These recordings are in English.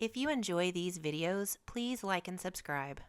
If you enjoy these videos, please like and subscribe.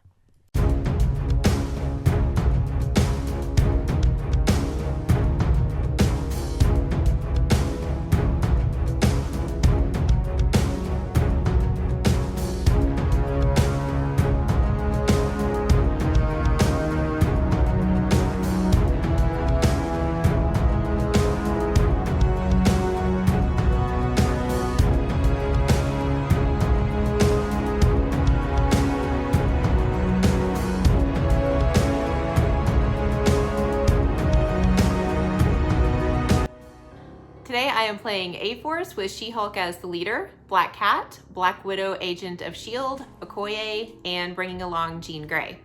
Today I am playing A-Force with She-Hulk as the leader, Black Cat, Black Widow, Agent of S.H.I.E.L.D., Okoye, and bringing along Jean Grey.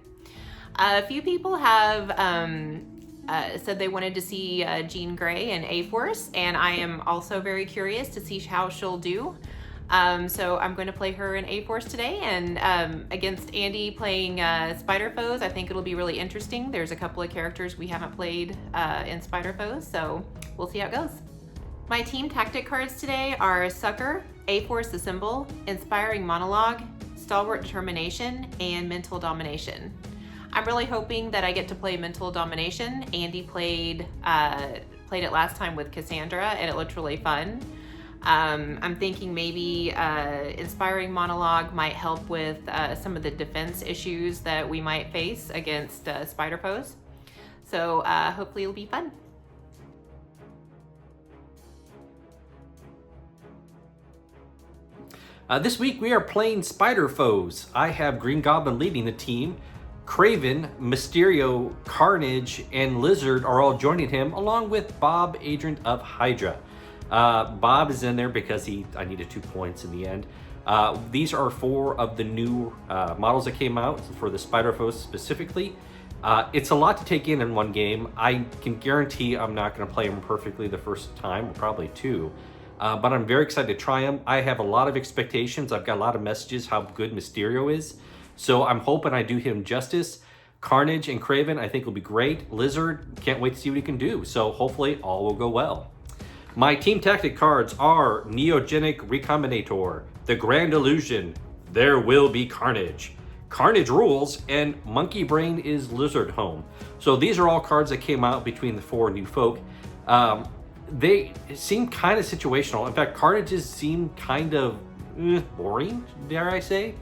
A few people have said they wanted to see Jean Grey in A-Force, and I am also very curious to see how she'll do. So I'm going to play her in A-Force today, and against Andy playing Spider-Foes. I think it'll be really interesting. There's a couple of characters we haven't played in Spider-Foes, so we'll see how it goes. My team tactic cards today are Sucker, A-Force the Symbol, Inspiring Monologue, Stalwart Determination, and Mental Domination. I'm really hoping that I get to play Mental Domination. Andy played it last time with Cassandra, and it looked really fun. I'm thinking maybe Inspiring Monologue might help with some of the defense issues that we might face against Spider-Foes. So hopefully it'll be fun. This week we are playing Spider-Foes. I have Green Goblin leading the team. Kraven, Mysterio, Carnage, and Lizard are all joining him, along with Bob, Agent of Hydra. Bob is in there because I needed 2 points in the end. These are 4 of the new models that came out for the Spider-Foes specifically. It's a lot to take in one game. I can guarantee I'm not going to play them perfectly the first time, or probably 2. But I'm very excited to try them. I have a lot of expectations. I've got a lot of messages how good Mysterio is. So I'm hoping I do him justice. Carnage and Kraven I think will be great. Lizard, can't wait to see what he can do. So hopefully all will go well. My team tactic cards are Neogenic Recombinator, The Grand Illusion, There Will Be Carnage, Carnage Rules, and Monkey Brain is Lizard Home. So these are all cards that came out between the 4 new folk. They seem kind of situational. In fact, Carnages seem kind of boring, dare I say.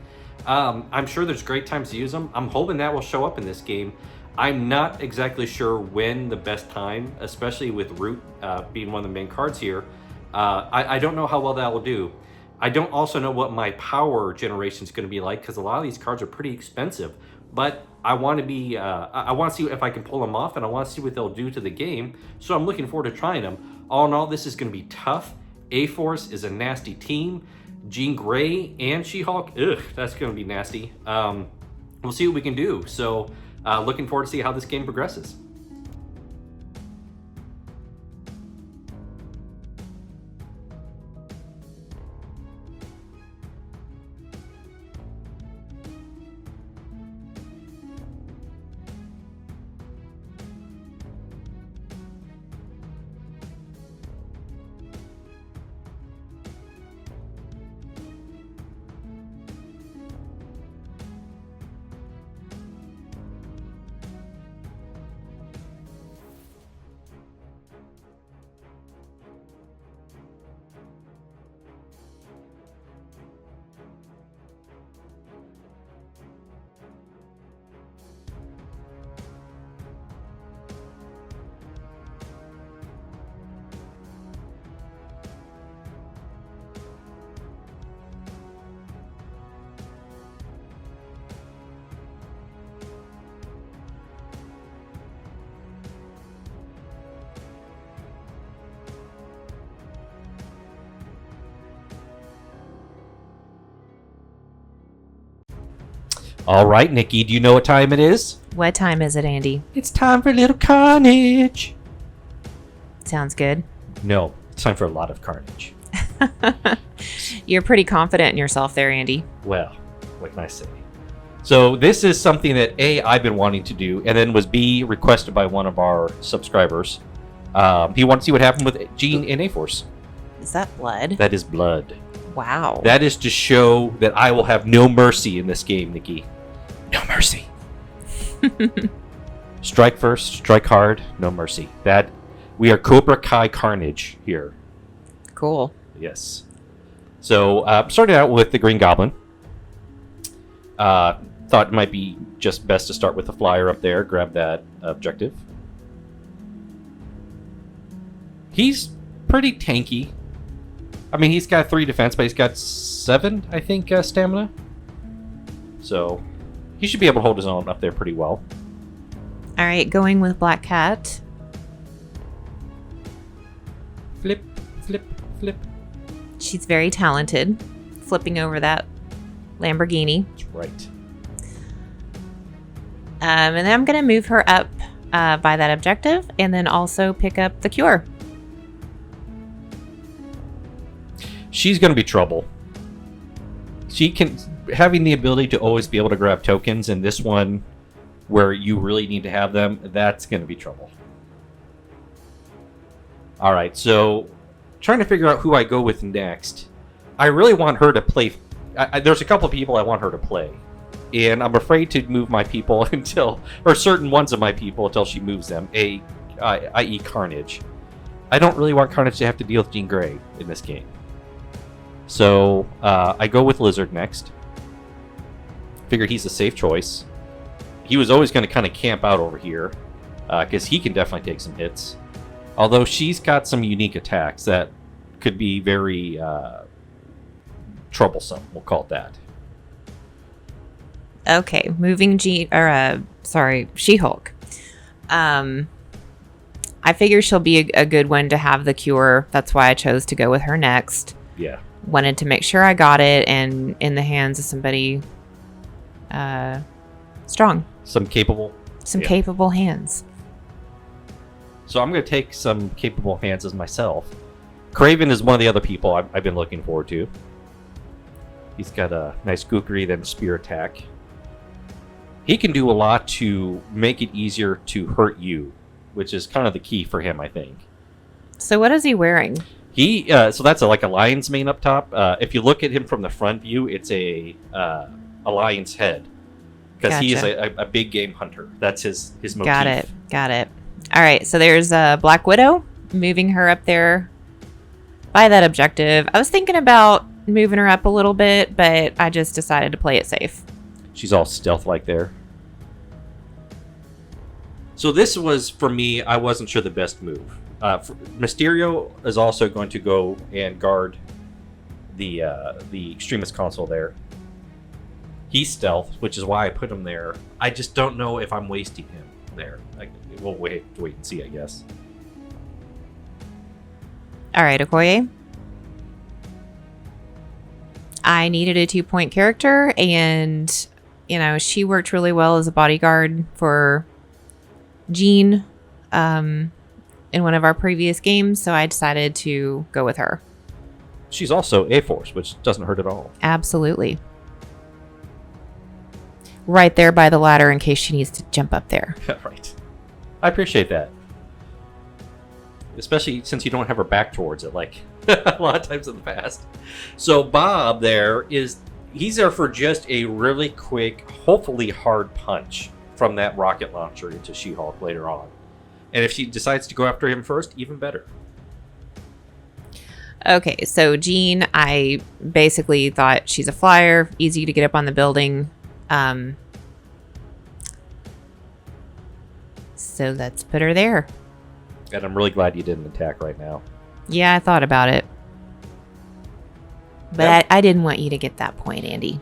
I'm sure there's great times to use them. I'm hoping that will show up in this game. I'm not exactly sure when the best time, especially with Root being one of the main cards here. I don't know how well that will do. I don't also know what my power generation is going to be like, because a lot of these cards are pretty expensive. But I want to be, I want to see if I can pull them off, and I want to see what they'll do to the game. So I'm looking forward to trying them. All in all, this is going to be tough. A-Force is a nasty team. Jean Grey and She-Hulk, that's going to be nasty. We'll see what we can do. So looking forward to see how this game progresses. All right, Nikki, do you know what time it is? What time is it, Andy? It's time for a little carnage. Sounds good. No, it's time for a lot of carnage. You're pretty confident in yourself there, Andy. Well, what can I say? So this is something that A, I've been wanting to do, and then was B, requested by one of our subscribers. He wanted to see what happened with Jean in A-Force. Is that blood? That is blood. Wow. That is to show that I will have no mercy in this game, Nikki. No mercy. Strike first, strike hard, no mercy. That we are Cobra Kai Carnage here. Cool. Yes. So, started out with the Green Goblin. Thought it might be just best to start with the flyer up there, grab that objective. He's pretty tanky. I mean, he's got 3 defense, but he's got 7, I think, stamina. So, he should be able to hold his own up there pretty well. All right, going with Black Cat. Flip, flip, flip. She's very talented, flipping over that Lamborghini. That's right. And then I'm going to move her up by that objective and then also pick up the cure. She's going to be trouble. She can... Having the ability to always be able to grab tokens, and this one where you really need to have them, that's going to be trouble. Alright, so trying to figure out who I go with next. I really want her to play... there's a couple of people I want her to play. And I'm afraid to move my people until... Or certain ones of my people until she moves them. I.e. Carnage. I don't really want Carnage to have to deal with Jean Grey in this game. So, I go with Lizard next. Figured he's a safe choice. He was always going to kind of camp out over here, because he can definitely take some hits. Although she's got some unique attacks that could be very troublesome, we'll call it that. Okay, moving She-Hulk. I figure she'll be a good one to have the cure. That's why I chose to go with her next. Yeah. Wanted to make sure I got it and in the hands of somebody strong. Some capable hands. So I'm going to take some capable hands as myself. Kraven is one of the other people I've been looking forward to. He's got a nice Gookery, then spear attack. He can do a lot to make it easier to hurt you, which is kind of the key for him, I think. So what is he wearing? So that's like a lion's mane up top. If you look at him from the front view, it's a lion's head. Because he is a big game hunter. That's his motif. Got it. All right, so there's Black Widow, moving her up there by that objective. I was thinking about moving her up a little bit, but I just decided to play it safe. She's all stealth-like there. So this was, for me, I wasn't sure the best move. Mysterio is also going to go and guard the Extremist console there. He's stealth, which is why I put him there. I just don't know if I'm wasting him there. We'll wait and see, I guess. All right, Okoye. I needed a 2-point character, and she worked really well as a bodyguard for Jean in one of our previous games, so I decided to go with her. She's also A-Force, which doesn't hurt at all. Absolutely. Right there by the ladder in case she needs to jump up there. Right. I appreciate that. Especially since you don't have her back towards it, like a lot of times in the past. So Bob he's there for just a really quick, hopefully hard punch from that rocket launcher into She-Hulk later on. And if she decides to go after him first, even better. Okay, so Jean, I basically thought she's a flyer, easy to get up on the building. So let's put her there. And I'm really glad you didn't attack right now. Yeah, I thought about it. But I didn't want you to get that point, Andy.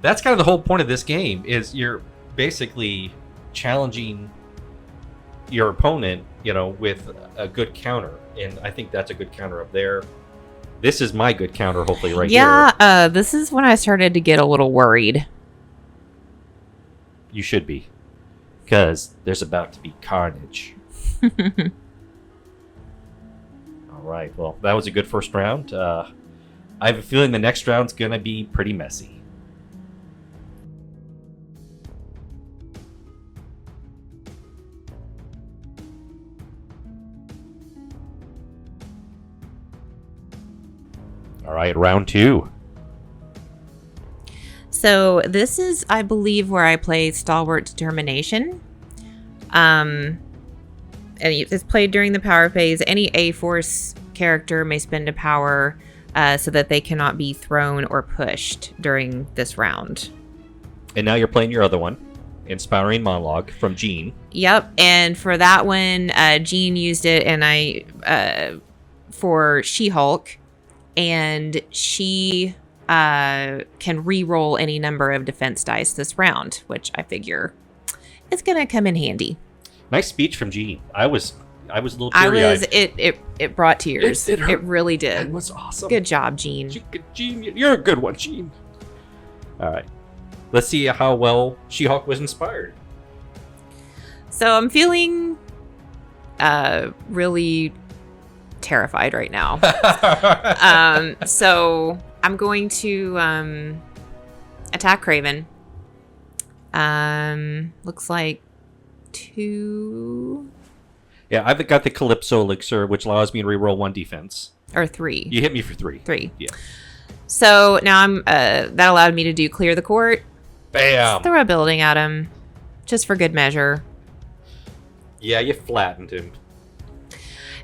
That's kind of the whole point of this game, is you're basically challenging your opponent, with a good counter. And I think that's a good counter up there. This is my good counter, hopefully, right here. Yeah, this is when I started to get a little worried. You should be. Because there's about to be carnage. Alright, well, that was a good first round. I have a feeling the next round's going to be pretty messy. All right, round 2. So this is, I believe, where I play Stalwart Determination. And it's played during the power phase. Any A-Force character may spend a power so that they cannot be thrown or pushed during this round. And now you're playing your other one, Inspiring Monologue from Jean. Yep, and for that one, Jean used it, and for She-Hulk, and she can re-roll any number of defense dice this round, which I figure is gonna come in handy. Nice speech from Jean. I was a little teary-eyed. It brought tears. It really did. It was awesome. Good job, Jean. Jean, you're a good one, Jean. All right. Let's see how well She-Hulk was inspired. So I'm feeling really terrified right now. So I'm going to attack Craven. Looks like 2. Yeah, I've got the Calypso Elixir, which allows me to reroll 1 defense. Or 3. You hit me for 3. 3. Yeah. So now I'm that allowed me to do Clear the Court. Bam! Throw a building at him, just for good measure. Yeah, you flattened him.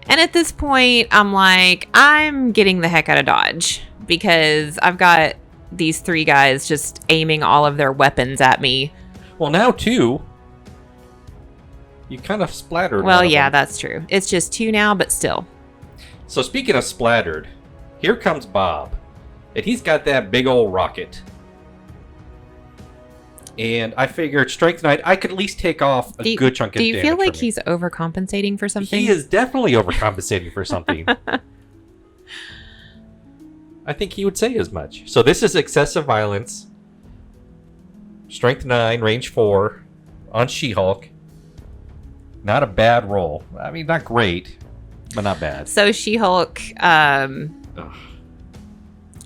And at this point, I'm like, I'm getting the heck out of Dodge, because I've got these 3 guys just aiming all of their weapons at me. Well, now 2. You kind of splattered. Well, yeah, that's true. It's just 2 now, but still. So speaking of splattered, here comes Bob. And he's got that big old rocket. And I figured Strength Knight, I could at least take off a good chunk of damage. Do you feel like he's overcompensating for something? He is definitely overcompensating for something. I think he would say as much. So this is excessive violence. Strength 9, range 4 on She-Hulk. Not a bad roll. I mean, not great, but not bad. So She-Hulk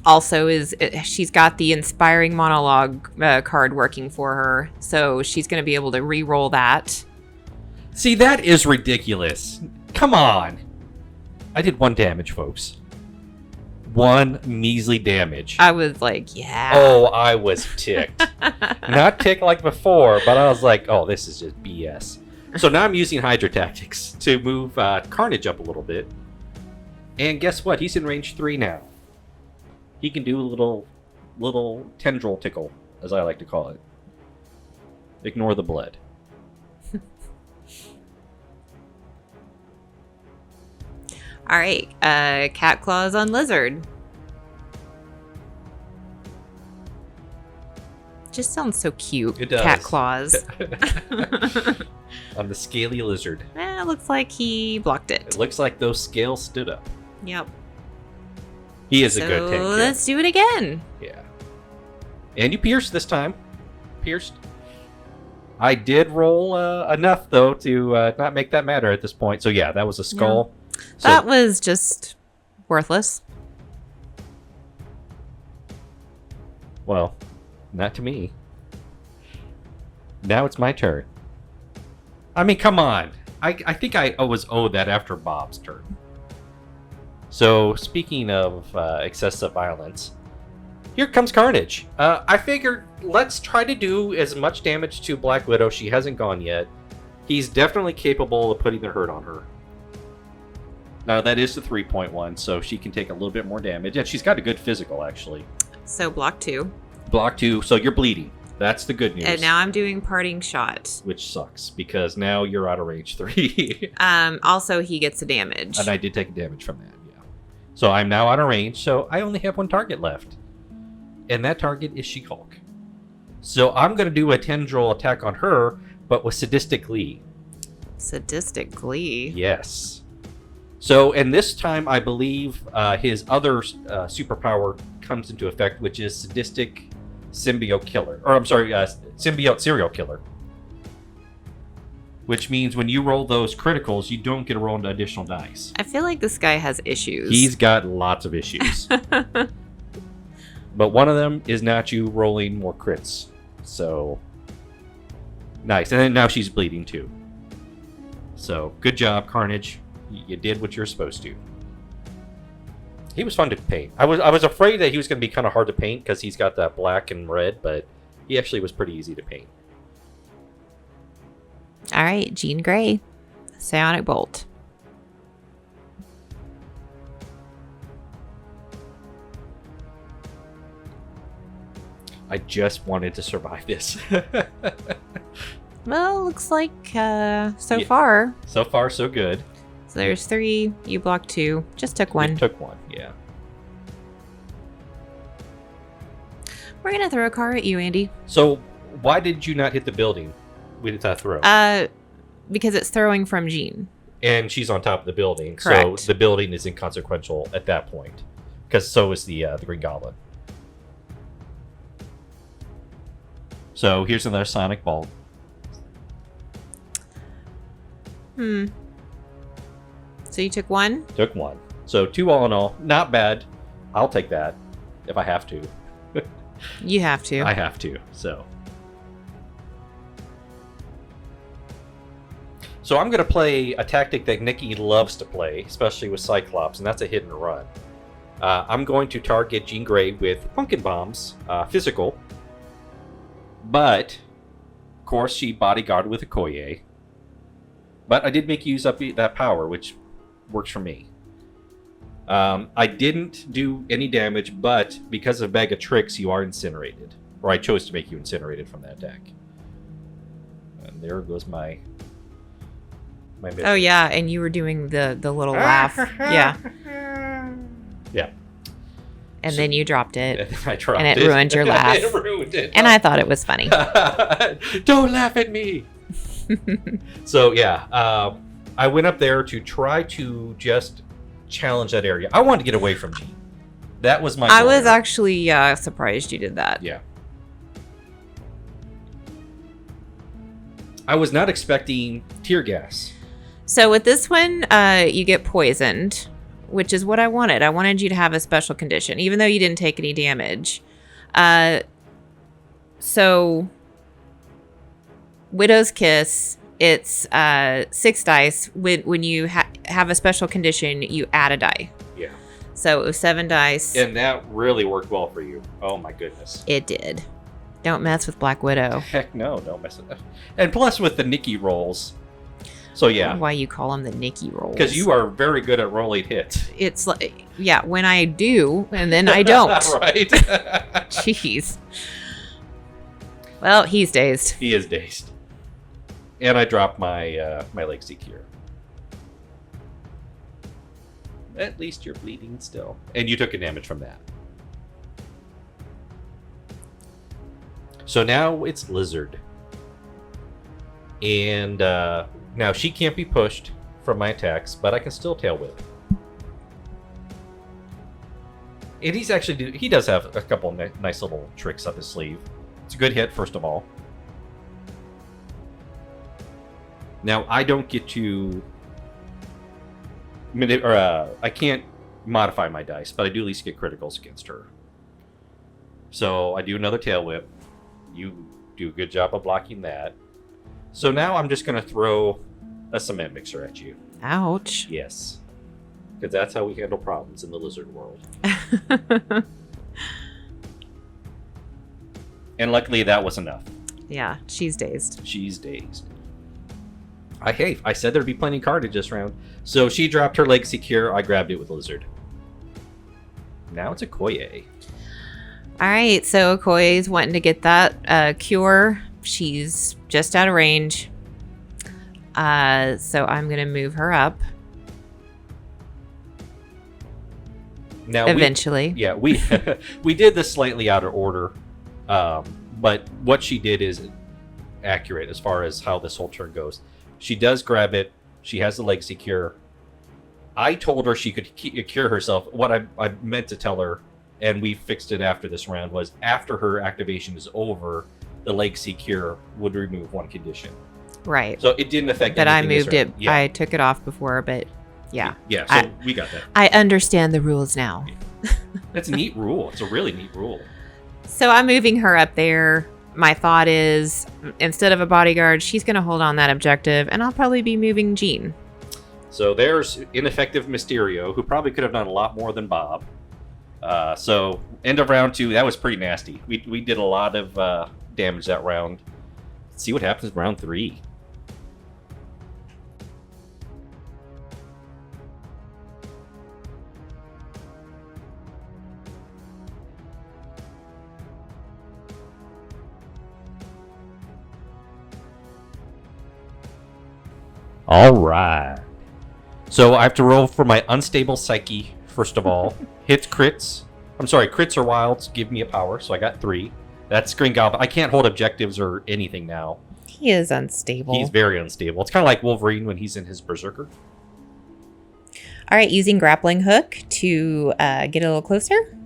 also she's got the Inspiring Monologue card working for her, so she's going to be able to re-roll that. See, that is ridiculous. Come on. I did 1 damage, folks. 1 measly damage. I was like, yeah. Oh, I was ticked. Not ticked like before, but I was like, oh, this is just BS. So now I'm using Hydra Tactics to move Carnage up a little bit. And guess what? He's in range 3 now. He can do a little tendril tickle, as I like to call it. Ignore the blood. All right, cat claws on lizard. Just sounds so cute. It does. Cat claws. On the scaly lizard. It looks like he blocked it. It looks like those scales stood up. Yep. He is a good tank. Let's do it again. Yeah. And you pierced this time. Pierced. I did roll enough, though, to not make that matter at this point. So, yeah, that was a skull. Yeah. So, that was just worthless. Well, not to me. Now it's my turn. I mean, come on. I think I was owed that after Bob's turn. So, speaking of excessive violence, here comes Carnage. I figured let's try to do as much damage to Black Widow. She hasn't gone yet. He's definitely capable of putting the hurt on her. Now, that is the 3.1, so she can take a little bit more damage. And she's got a good physical, actually. So, block 2. Block 2, so you're bleeding. That's the good news. And now I'm doing Parting Shot. Which sucks, because now you're out of range 3. Also, he gets a damage. And I did take a damage from that, yeah. So I'm now out of range, so I only have 1 target left. And that target is She-Hulk. So I'm going to do a tendril attack on her, but with Sadistic Glee. Sadistic Glee? Yes. So, and this time I believe his other superpower comes into effect, which is Sadistic Symbiote Killer. Or, I'm sorry, Symbiote Serial Killer. Which means when you roll those criticals, you don't get to roll additional dice. I feel like this guy has issues. He's got lots of issues. But one of them is not you rolling more crits. So, nice. And then now she's bleeding too. So, good job, Carnage. You did what you're supposed to. He was fun to paint. I was afraid that he was going to be kind of hard to paint because he's got that black and red, but he actually was pretty easy to paint. All right, Jean Grey, Psionic Bolt. I just wanted to survive this. Well, looks like so far. So far, so good. So there's 3. You blocked 2. Just took 1. You took 1, yeah. We're gonna throw a car at you, Andy. So why did you not hit the building with that throw? Because it's throwing from Jean. And she's on top of the building. Correct. So the building is inconsequential at that point. Because so is the Green Goblin. So here's another Sonic Bolt. So you took 1? Took 1. So 2 all in all. Not bad. I'll take that if I have to. You have to. I have to, so. So I'm going to play a tactic that Nikki loves to play, especially with Cyclops, and that's a hit and run. I'm going to target Jean Grey with pumpkin bombs, physical. But, of course, she bodyguarded with Okoye. But I did make you use up that power, which works for me. I didn't do any damage, but because of Bag of Tricks, you are incinerated. Or I chose to make you incinerated from that deck. And there goes my mission. Oh, yeah, and you were doing the little laugh. Yeah. Yeah. And then you dropped it. I dropped and it ruined your laugh. It ruined it. And I thought it was funny. Don't laugh at me! So, yeah. I went up there to try to just challenge that area. I wanted to get away from Jean. That was my goal. I was actually surprised you did that. Yeah. I was not expecting tear gas. So with this one, you get poisoned, which is what I wanted. I wanted you to have a special condition, even though you didn't take any damage. So Widow's Kiss, it's 6 dice. When you have a special condition, you add a die. Yeah. So it was 7 dice. And that really worked well for you. Oh my goodness. It did. Don't mess with Black Widow. Heck no, don't mess with that. And plus with the Nikki rolls. So yeah. I don't know why you call them the Nikki rolls. Because you are very good at rolling hits. It's like, yeah, when I do, and then I don't. Right. Jeez. Well, he's dazed. He is dazed. And I dropped my my leg secure. At least you're bleeding still. And you took a damage from that. So now it's Lizard. And now she can't be pushed from my attacks, but I can still tail whip. And he does have a couple nice little tricks up his sleeve. It's a good hit, first of all. Now I don't get to I can't modify my dice, but I do at least get criticals against her. So I do another tail whip. You do a good job of blocking that. So now I'm just going to throw a cement mixer at you. Ouch. Yes. Because that's how we handle problems in the lizard world. And luckily that was enough. Yeah, she's dazed. She's dazed. I said there'd be plenty of Carnage this round. So she dropped her leg secure. I grabbed it with Lizard. Now it's Okoye. All right, so Okoye's wanting to get that cure. She's just out of range. So I'm going to move her up. Now eventually. We did this slightly out of order. But what she did is accurate as far as how this whole turn goes. She does grab it. She has the leg secure. I told her she could cure herself. What I meant to tell her, and we fixed it after this round, was after her activation is over, the leg secure would remove one condition. Right. So it didn't affect but anything. I moved it. Yeah. I took it off before, but yeah. Yeah, so we got that. I understand the rules now. That's a neat rule. It's a really neat rule. So I'm moving her up there. My thought is, instead of a bodyguard, she's going to hold on that objective, and I'll probably be moving Jean. So there's ineffective Mysterio, who probably could have done a lot more than Bob. So end of round 2, that was pretty nasty. We did a lot of damage that round. Let's see what happens in round 3. All right. So I have to roll for my unstable psyche, first of all. Hits crits. I'm sorry, crits or wilds give me a power, so I got 3. That's Green Goblin. I can't hold objectives or anything now. He is unstable. He's very unstable. It's kind of like Wolverine when he's in his Berserker. All right, using grappling hook to get a little closer.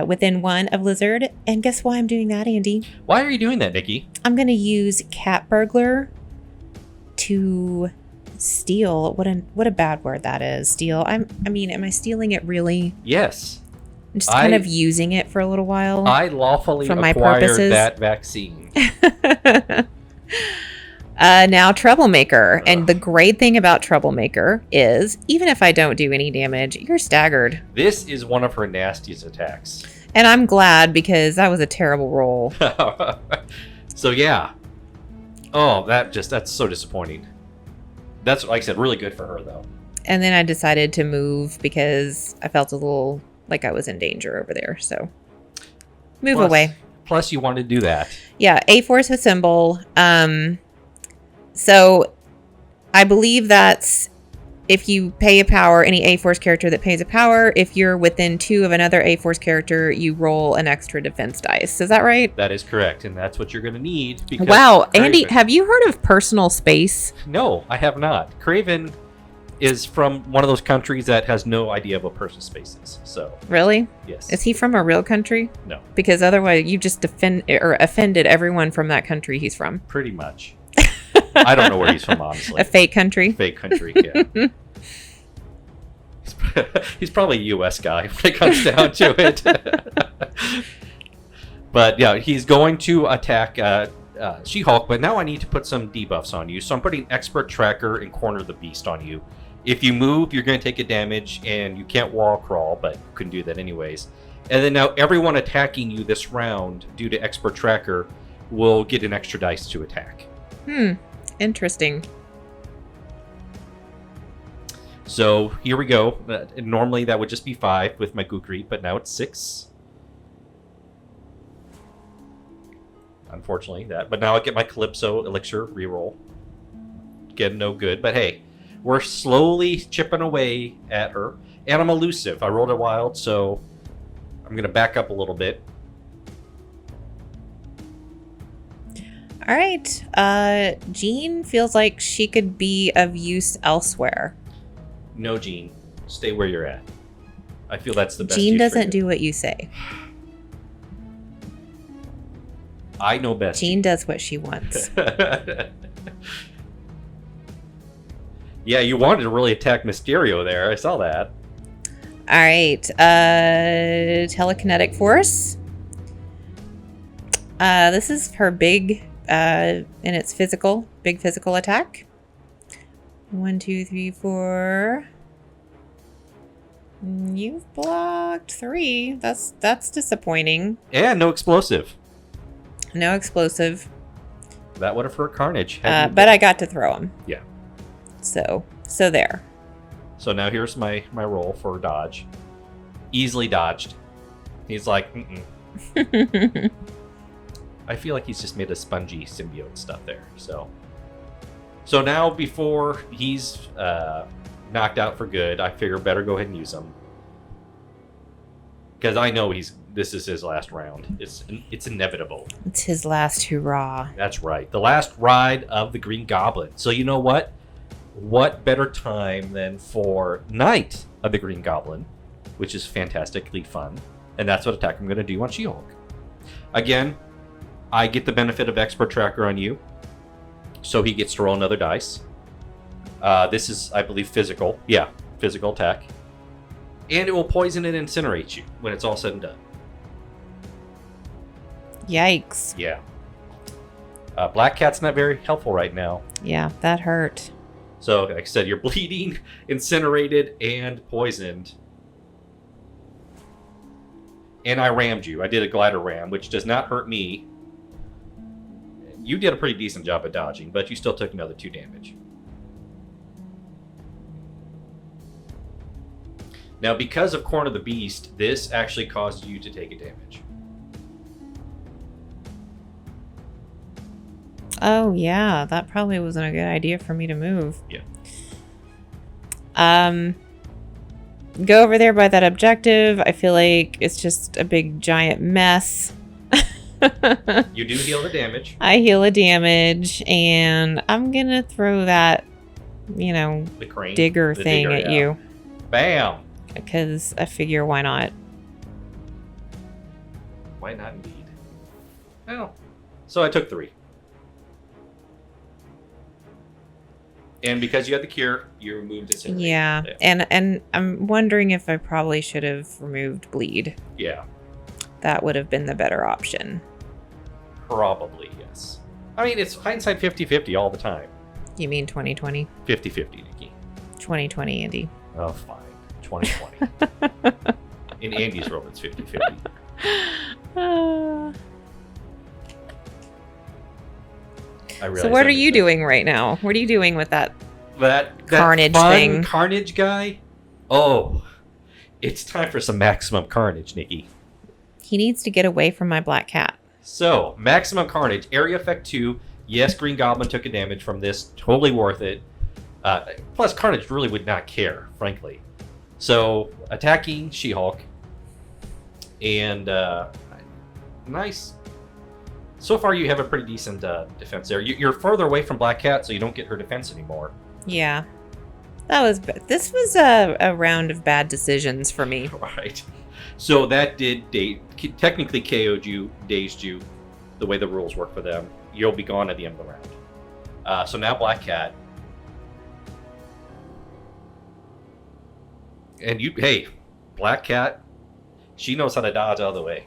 Within 1 of Lizard. And guess why I'm doing that, Andy? Why are you doing that, Nikki? I'm going to use Cat Burglar to steal. What a bad word that is. Steal. I mean, am I stealing it really? Yes. I'm just kind of using it for a little while. I lawfully acquired that vaccine. Now Troublemaker. And the great thing about Troublemaker is, even if I don't do any damage, you're staggered. This is one of her nastiest attacks. And I'm glad, because that was a terrible roll. So yeah. Oh, that's so disappointing. That's, like I said, really good for her, though. And then I decided to move because I felt a little like I was in danger over there. So move away. Plus, you wanted to do that. Yeah, A-Force a symbol. So I believe that's if you pay a power, any A-Force character that pays a power, if you're within 2 of another A-Force character, you roll an extra defense dice. Is that right? That is correct, and that's what you're going to need. Because wow, Andy, have you heard of personal space? No, I have not. Craven is from one of those countries that has no idea what personal space is. So really? Yes. Is he from a real country? No. Because otherwise you just offended everyone from that country he's from. Pretty much. I don't know where he's from, honestly. A fake country? Fake country, yeah. He's probably a U.S. guy when it comes down to it. But yeah, he's going to attack She-Hulk, but now I need to put some debuffs on you. So I'm putting Expert Tracker and Corner the Beast on you. If you move, you're going to take a damage, and you can't wall crawl, but you couldn't do that anyways. And then now everyone attacking you this round, due to Expert Tracker, will get an extra dice to attack. Interesting. So here we go. Normally that would just be 5 with my Gukri, but now it's 6. Unfortunately, that. But now I get my Calypso Elixir reroll. Again, no good. But hey, we're slowly chipping away at her. And I'm elusive. I rolled a wild, so I'm going to back up a little bit. All right. Jean feels like she could be of use elsewhere. No, Jean. Stay where you're at. I feel that's the best. Jean doesn't do what you say. I know best. Jean does what she wants. Yeah, you wanted to really attack Mysterio there. I saw that. All right. Telekinetic Force. This is her big, and it's physical. Big physical attack. 1, 2, 3, 4. You've blocked 3. That's disappointing. And no explosive. No explosive. That would have hurt Carnage. But I got to throw him. Yeah. So there. So now here's my roll for dodge. Easily dodged. He's like, I feel like he's just made a spongy symbiote stuff there. So now before he's knocked out for good, I figure better go ahead and use him. Because I know this is his last round. It's inevitable. It's his last hurrah. That's right. The last ride of the Green Goblin. So you know what? What better time than for Night of the Green Goblin, which is fantastically fun. And that's what attack I'm going to do on She-Hulk. Again, I get the benefit of Expert Tracker on you. So he gets to roll another dice. This is, I believe, physical. Yeah, physical attack. And it will poison and incinerate you when it's all said and done. Yikes. Yeah. Black Cat's not very helpful right now. Yeah, that hurt. So, like I said, you're bleeding, incinerated, and poisoned. And I rammed you. I did a glider ram, which does not hurt me. You did a pretty decent job at dodging, but you still took another 2 damage. Now, because of Corn of the Beast, this actually caused you to take a damage. Oh, yeah. That probably wasn't a good idea for me to move. Yeah. Go over there by that objective. I feel like it's just a big giant mess. You do heal the damage. I heal a damage, and I'm gonna throw that, The crane. digger the thing digger, at yeah. you. Bam! Because I figure, why not? Why not indeed? Well, so I took 3. And because you had the cure, you removed it. Yeah, and I'm wondering if I probably should have removed bleed. Yeah, That would have been the better option. probably, yes. I mean, it's hindsight 50-50 all the time. You mean 2020? 50-50, Nikki. 2020, Andy. Oh, fine. 2020. In Andy's world, it's 50-50. So what are you doing right now? What are you doing with that? That Carnage fun thing. Carnage guy? Oh, it's time for some maximum carnage, Nikki. He needs to get away from my black cat. So, maximum carnage, area effect 2. Yes, Green Goblin took a damage from this. Totally worth it. Plus, Carnage really would not care, frankly. So, attacking She-Hulk. And, nice. So far, you have a pretty decent defense there. You're further away from Black Cat, so you don't get her defense anymore. Yeah. This was a round of bad decisions for me. Right. So that did technically KO'd you, dazed you, the way the rules work for them. You'll be gone at the end of the round. So now Black Cat. And hey, Black Cat, she knows how to dodge out of the way.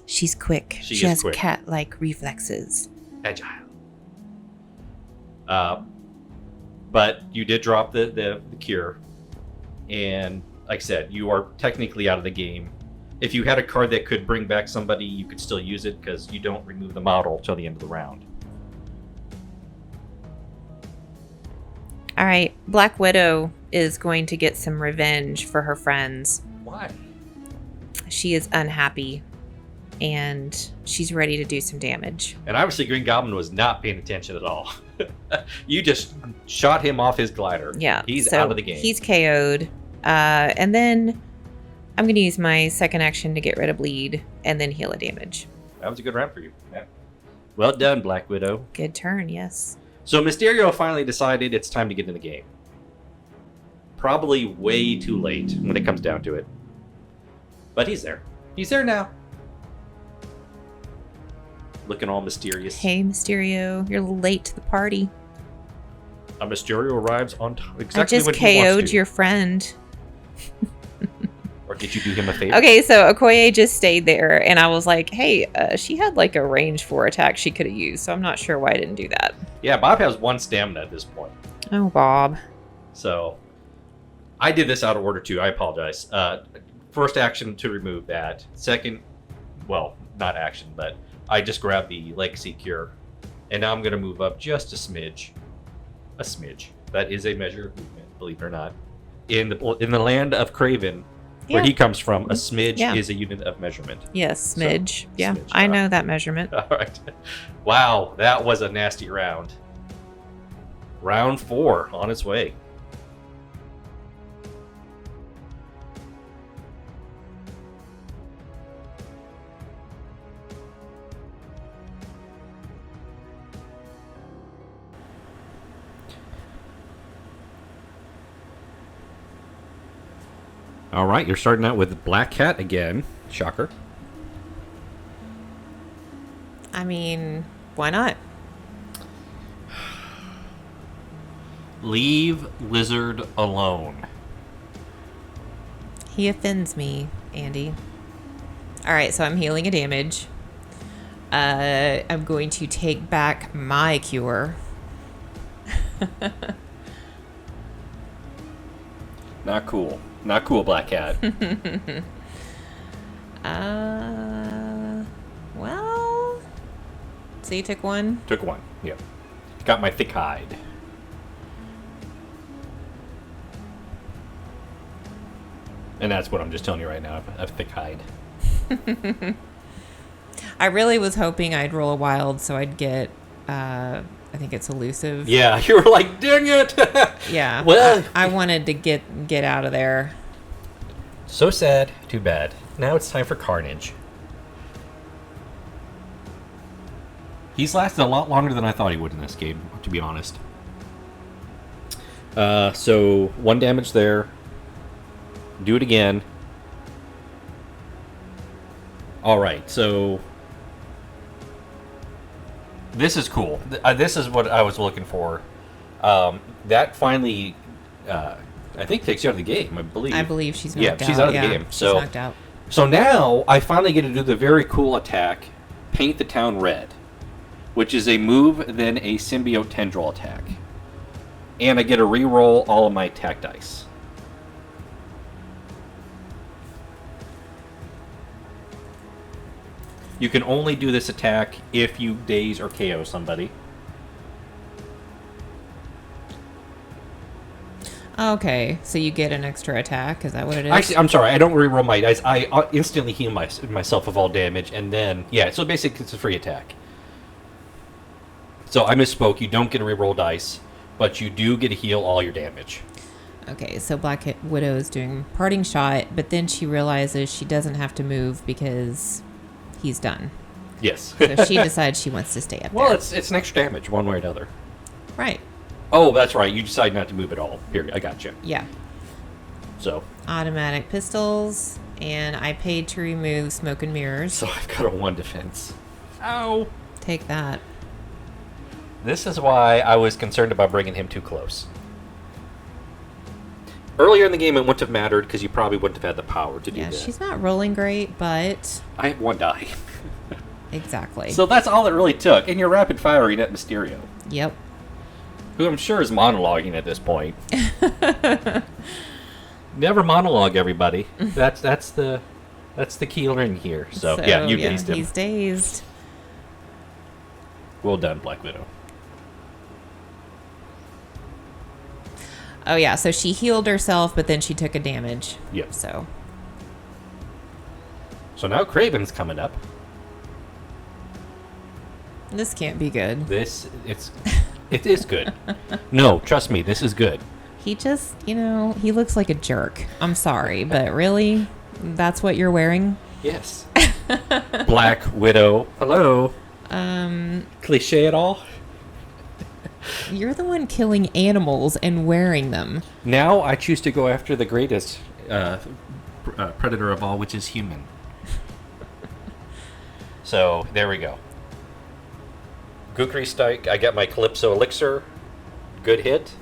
She's quick. She She is has quick. cat-like reflexes. Agile. But you did drop the cure. And like I said, you are technically out of the game. If you had a card that could bring back somebody, you could still use it because you don't remove the model till the end of the round. All right. Black Widow is going to get some revenge for her friends. Why? She is unhappy, and she's ready to do some damage. And obviously Green Goblin was not paying attention at all. You just shot him off his glider. Yeah. He's so out of the game. He's KO'd. And then I'm going to use my second action to get rid of bleed and then heal a damage. That was a good round for you. Yeah. Well done, Black Widow. Good turn, yes. So Mysterio finally decided it's time to get in the game. Probably way too late when it comes down to it. But he's there. He's there now. Looking all mysterious. Hey, Mysterio, you're late to the party. A Mysterio arrives on exactly I just when he wants KO'd to. your friend. Or did you do him a favor? Okay, so Okoye just stayed there, and I was like, hey, she had like a range 4 attack she could have used, so I'm not sure why I didn't do that. Yeah, Bob has 1 stamina at this point. Oh, Bob. So, I did this out of order too. I apologize. First action to remove that. Second, well, not action, but I just grabbed the Legacy Cure. And now I'm going to move up just a smidge. A smidge. That is a measure of movement, believe it or not. In the land of Craven, where Yeah. he comes from, a smidge Yeah. is a unit of measurement. Yes, smidge. Yeah, smidge, I yeah. know that measurement. All right. Wow, that was a nasty round. Round 4 on its way. All right, you're starting out with Black Cat again. Shocker. I mean, why not? Leave Lizard alone. He offends me, Andy. All right, so I'm healing a damage. I'm going to take back my cure. Not cool. Not cool, Black Cat. Well, so you took one? Took one. Yep. Got my thick hide. And that's what I'm just telling you right now. A thick hide. I really was hoping I'd roll a wild so I'd get, I think it's elusive. Yeah, you were like, dang it! Yeah. Well, I wanted to get out of there. so sad. Too bad. Now it's time for Carnage. He's lasted a lot longer than I thought he would in this game, to be honest. So 1 damage there. Do it again. Alright, so this is cool. This is what I was looking for. That finally, I think, takes you out of the game, I believe. I believe she's knocked out. Yeah, she's out of the game. She's So, knocked out. so now I finally get to do the very cool attack, Paint the Town Red, which is a move, then a symbiote tendril attack. And I get to re-roll all of my attack dice. You can only do this attack if you daze or KO somebody. Okay, so you get an extra attack. Is that what it is? Actually, I'm sorry, I don't re-roll my dice. I instantly heal myself of all damage, and then, yeah, so basically it's a free attack. So I misspoke, you don't get to re-roll dice, but you do get to heal all your damage. Okay, so Black Widow is doing parting shot, but then she realizes she doesn't have to move because he's done. Yes. So she decides she wants to stay up Well, there. it's an extra damage, one way or another. Right. Oh, that's right, you decide not to move at all. Period, I got you. Yeah. So Automatic pistols, and I paid to remove smoke and mirrors. So I've got a 1 defense. Ow! Take that. This is why I was concerned about bringing him too close. Earlier in the game, it wouldn't have mattered because you probably wouldn't have had the power to do Yeah, that. she's not rolling great, but I have 1 die. exactly. So that's all it really took. And you're rapid firing at Mysterio, Yep. who I'm sure is monologuing at this point. Never monologue, everybody. That's the key learning here. So yeah, you dazed him. He's dazed. Well done, Black Widow. Oh yeah, so she healed herself, but then she took a damage. Yep. So now Kraven's coming up. this can't be good. It is good. No, trust me, this is good. He just, he looks like a jerk. I'm sorry, but really, that's what you're wearing? Yes. Black Widow. Hello. Cliche at all? You're the one killing animals and wearing them. Now I choose to go after the greatest predator of all, which is human. So there we go. Kukri Strike. I got my Calypso Elixir. Good hit.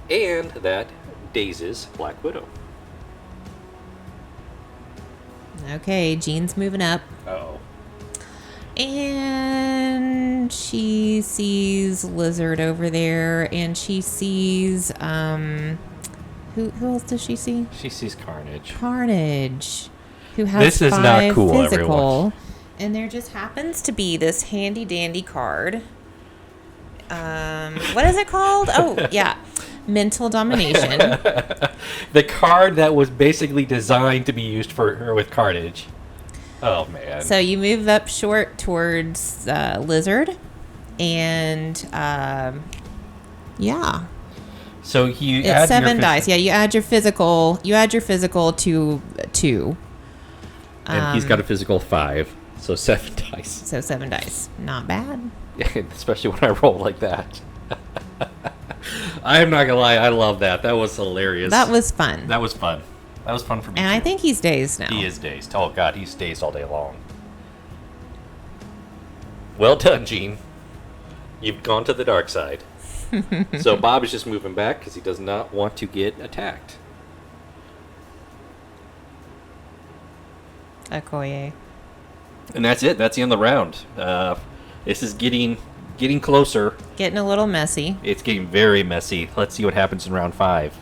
And that dazes Black Widow. Okay, Jean's moving up. Uh-oh. And she sees Lizard over there, and she sees, who else does she see? She sees Carnage. Carnage, who has This is not 5 cool, physical. everyone. And there just happens to be this handy dandy card. What is it called? Oh, yeah. Mental Domination. The card that was basically designed to be used for her with Carnage. Oh, man. So you move up short towards Lizard, and yeah. So you It's add 7 your dice. Yeah, you add your physical. You add your physical to 2. And he's got a physical 5, so 7 dice. So 7 dice. Not bad. Especially when I roll like that. I am not gonna lie, I love that. That was hilarious. That was fun. That was fun. That was fun for me. And too. I think he's dazed now. He is dazed. Oh god, he's dazed all day long. Well done, Gene. You've gone to the dark side. So Bob is just moving back because he does not want to get attacked. Okoye. And that's it. That's the end of the round. This is getting getting closer. Getting a little messy. It's getting very messy. Let's see what happens in round 5.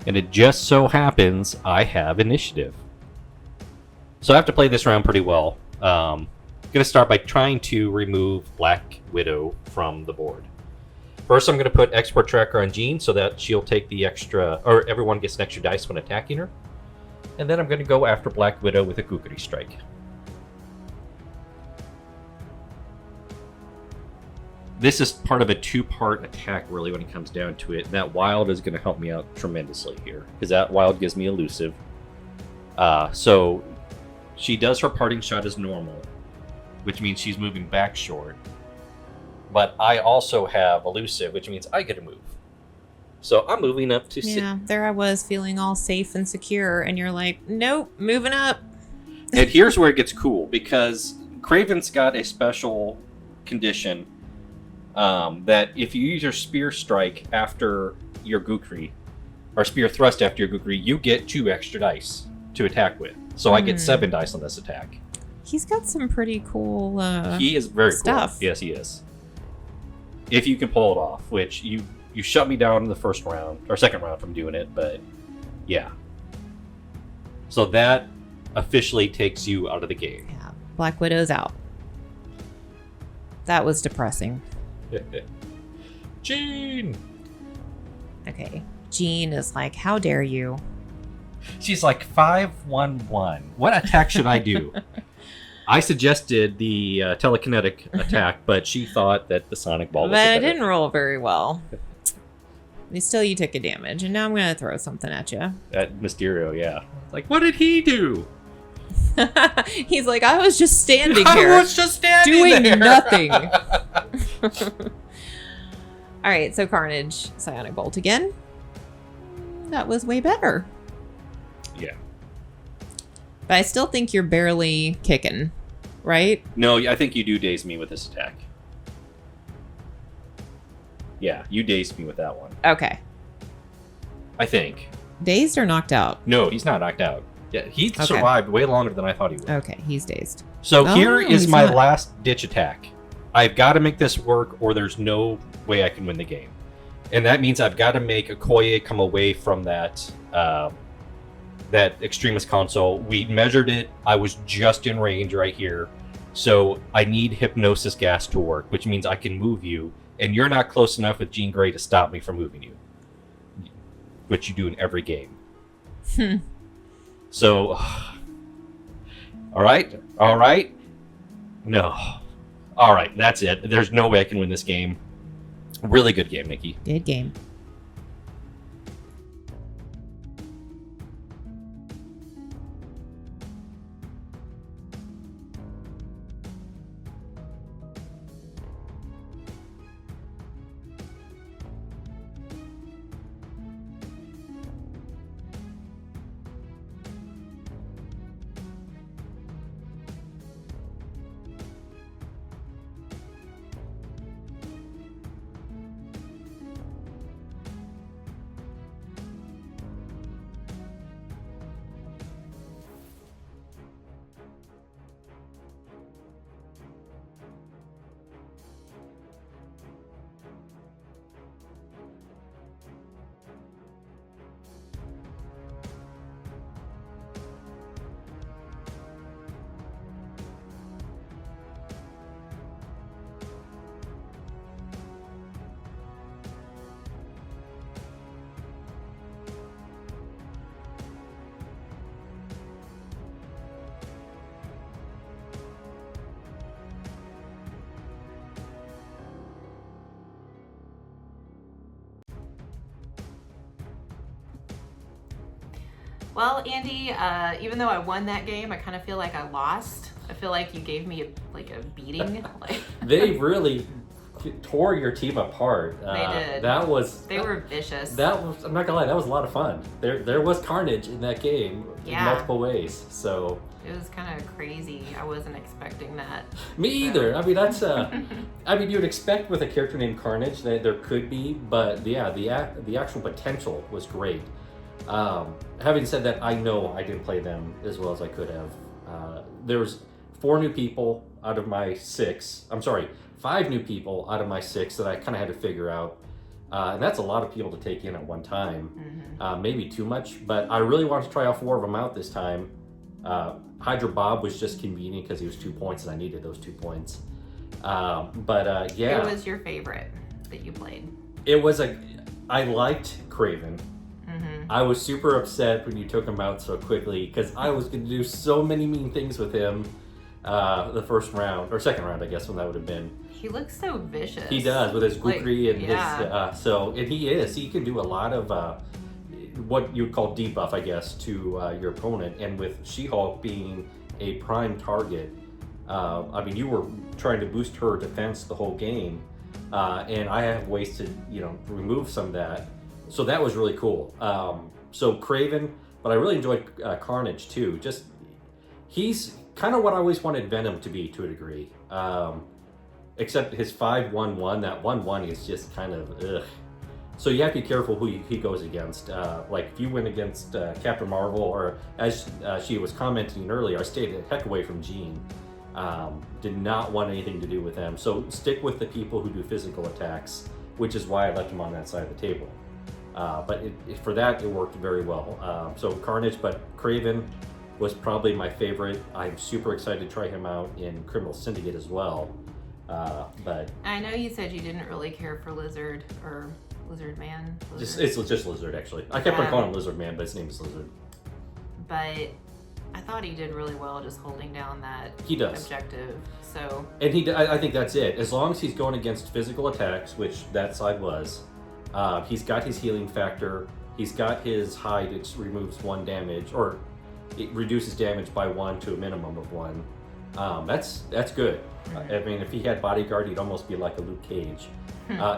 And it just so happens I have initiative. So I have to play this round pretty well. I'm going to start by trying to remove Black Widow from the board. First, I'm going to put Export Tracker on Jean so that she'll take the extra, or everyone gets an extra dice when attacking her. And then I'm going to go after Black Widow with a Kukri Strike. This is part of a 2-part attack, really, when it comes down to it. And that wild is going to help me out tremendously here, because that wild gives me elusive. So she does her parting shot as normal, which means she's moving back short. But I also have elusive, which means I get to move. So I'm moving up to... Yeah, there I was feeling all safe and secure, and you're like, nope, moving up. And here's where it gets cool, because Kraven's got a special condition that if you use your Spear Strike after your Kukri, or Spear Thrust after your Kukri, you get 2 extra dice to attack with. So I get 7 dice on this attack. He's got some pretty cool he is very stuff. Cool. Yes, he is. If you can pull it off, which you shut me down in the first round, or second round from doing it, but yeah. So that officially takes you out of the game. Yeah, Black Widow's out. That was depressing. Jean! Okay, Jean is like, how dare you? She's like, 5-1-1. What attack should I do? I suggested the telekinetic attack, but she thought that the sonic ball was But a it better. didn't roll very well. Still, you took a damage, and now I'm going to throw something at you. At Mysterio, yeah. Like, what did he do? He's like, I was just standing I here. was just standing doing there. nothing. All right, so Carnage, Psionic Bolt again. That was way better. Yeah. But I still think you're barely kicking, right? No, I think you do daze me with this attack. Yeah, you dazed me with that one. Okay. I think. Dazed or knocked out? No, he's not knocked out. Yeah, he survived way longer than I thought he would. Okay, he's dazed. So here is he's my not. last ditch attack. I've got to make this work or there's no way I can win the game. And that means I've got to make Okoye come away from that that Extremis console. We measured it. I was just in range right here. So I need Hypnosis Gas to work, which means I can move you. And you're not close enough with Jean Grey to stop me from moving you. Which you do in every game. So, all right. No. All right, that's it. There's no way I can win this game. Really good game, Nikki. Good game. Well, Andy, even though I won that game, I kind of feel like I lost. I feel like you gave me a beating. They really tore your team apart. They did. They were vicious. I'm not gonna lie, that was a lot of fun. There was carnage in that game in multiple ways. So it was kind of crazy. I wasn't expecting that. Me either. I mean, that's I mean, you'd expect with a character named Carnage that there could be, but yeah, the actual potential was great. Having said that, I know I didn't play them as well as I could have. There was 4 new people out of my 6. I'm sorry, 5 new people out of my 6 that I kind of had to figure out. And that's a lot of people to take in at one time. Maybe too much, but I really wanted to try all 4 of them out this time. Hydra Bob was just convenient because he was 2 points and I needed those 2 points. Yeah. Who was your favorite that you played? I liked Craven. I was super upset when you took him out so quickly because I was going to do so many mean things with him the first round, or second round, I guess, when that would have been. He looks so vicious. He does, with his gookery and yeah. his, and he can do a lot of what you would call debuff, I guess, to your opponent. And with She-Hulk being a prime target, I mean, you were trying to boost her defense the whole game, and I have ways to, remove some of that. So that was really cool. So Craven, but I really enjoyed Carnage too. He's kind of what I always wanted Venom to be to a degree. Except his 5/1/1, that 1/1 is just kind of ugh. So you have to be careful who he goes against. Like if you went against Captain Marvel, or as she was commenting earlier, I stayed a heck away from Jean. Did not want anything to do with them. So stick with the people who do physical attacks, which is why I left him on that side of the table. But for that, it worked very well. So Carnage, but Craven was probably my favorite. I'm super excited to try him out in Criminal Syndicate as well. But I know you said you didn't really care for Lizard or Lizard Man. It's just Lizard, actually. I kept on calling him Lizard Man, but his name is Lizard. But I thought he did really well just holding down that objective. So. And I think that's it. As long as he's going against physical attacks, which that side was, he's got his healing factor. He's got his hide, it removes 1 damage, or it reduces damage by 1 to a minimum of 1. That's good. I mean, if he had Bodyguard, he'd almost be like a Luke Cage.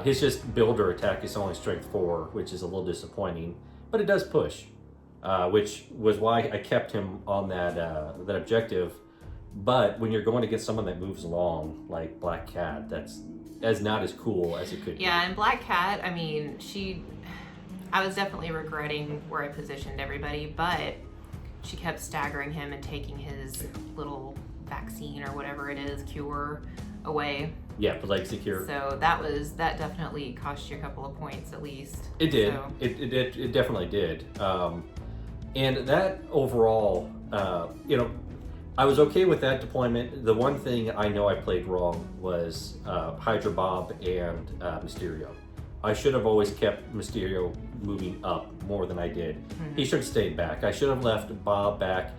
His just builder attack is only strength 4, which is a little disappointing, but it does push, which was why I kept him on that objective. But when you're going against someone that moves along, like Black Cat, that's not as cool as it could be. Yeah, and Black Cat, I mean, I was definitely regretting where I positioned everybody, but she kept staggering him and taking his little vaccine or whatever it is, cure, away. Yeah, but legacy cure. So that definitely cost you a couple of points at least. It did. So. It definitely did. And that overall, I was okay with that deployment. The one thing I know I played wrong was Hydra Bob and Mysterio. I should have always kept Mysterio moving up more than I did. He should have stayed back. I should have left Bob back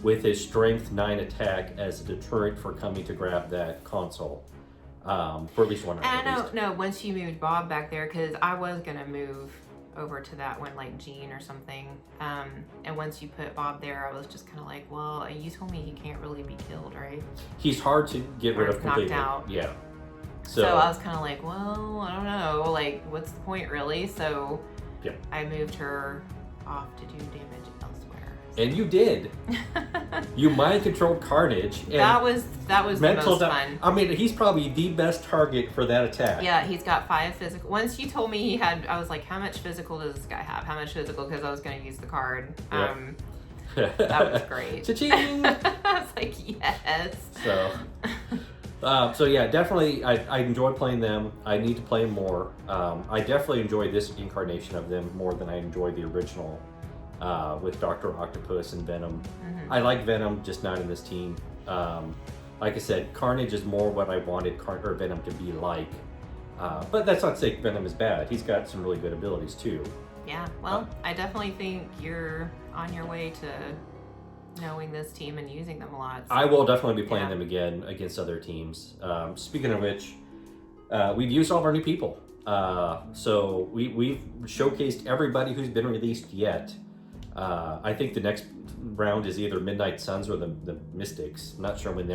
with his strength 9 attack as a deterrent for coming to grab that console. For at least 1 round. And no, once you moved Bob back there, because I was going to move over to that one, like Jean or something. And once you put Bob there, I was just kind of like, well, you told me he can't really be killed, right? He's hard to get rid of completely. Knocked out. Yeah. So I was kind of like, well, I don't know. Like, what's the point, really? So yeah. I moved her off to do damage elsewhere. And you did. You mind controlled Carnage. And that was the most fun. I mean, he's probably the best target for that attack. Yeah, he's got 5 physical. Once you told me I was like, how much physical does this guy have? How much physical? Because I was going to use the card. Yep. That was great. Cha-ching! I was like, yes. So yeah, definitely, I enjoy playing them. I need to play more. I definitely enjoy this incarnation of them more than I enjoyed the original with Dr. Octopus and Venom. I like Venom, just not in this team. Like I said, Carnage is more what I wanted Venom to be like. But that's not to say Venom is bad. He's got some really good abilities too. Yeah, well, I definitely think you're on your way to knowing this team and using them a lot. So. I will definitely be playing them again against other teams. Speaking of which, we've used all of our new people. So we've showcased everybody who's been released yet. I think the next round is either Midnight Suns or the Mystics. I'm not sure when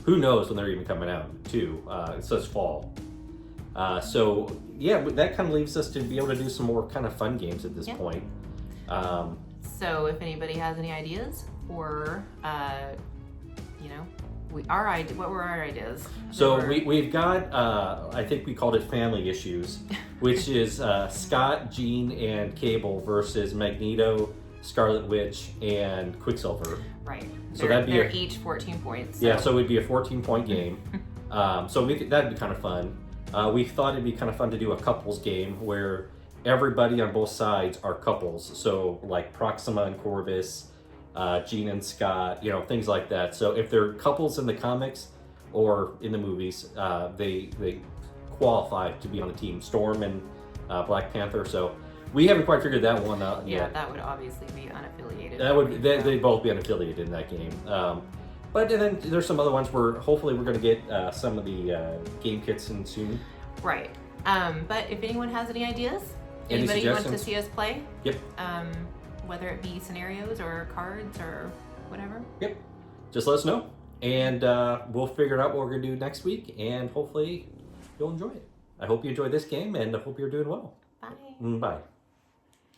who knows when they're even coming out too. It says fall. So yeah, that kind of leaves us to be able to do some more kind of fun games at this point. So if anybody has any ideas for, What were our ideas? So we've got, I think we called it family issues, which is Scott, Jean, and Cable versus Magneto, Scarlet Witch, and Quicksilver. Right. So they're each 14 points. Yeah, so it would be a 14-point game. So that'd be kind of fun. We thought it'd be kind of fun to do a couples game where everybody on both sides are couples. So like Proxima and Corvus, Jean and Scott, things like that. So if they're couples in the comics or in the movies, they qualify to be on the team. Storm and Black Panther. So we haven't quite figured that one out yet. Yeah, that would obviously be unaffiliated. They'd both be unaffiliated in that game. But then there's some other ones where hopefully we're going to get some of the game kits in soon. Right. But if anyone has any ideas, Any anybody wants to suggestions? see us play, Yep. Whether it be scenarios or cards or whatever. Yep. Just let us know. And we'll figure out what we're going to do next week. And hopefully you'll enjoy it. I hope you enjoyed this game and I hope you're doing well. Bye. Bye.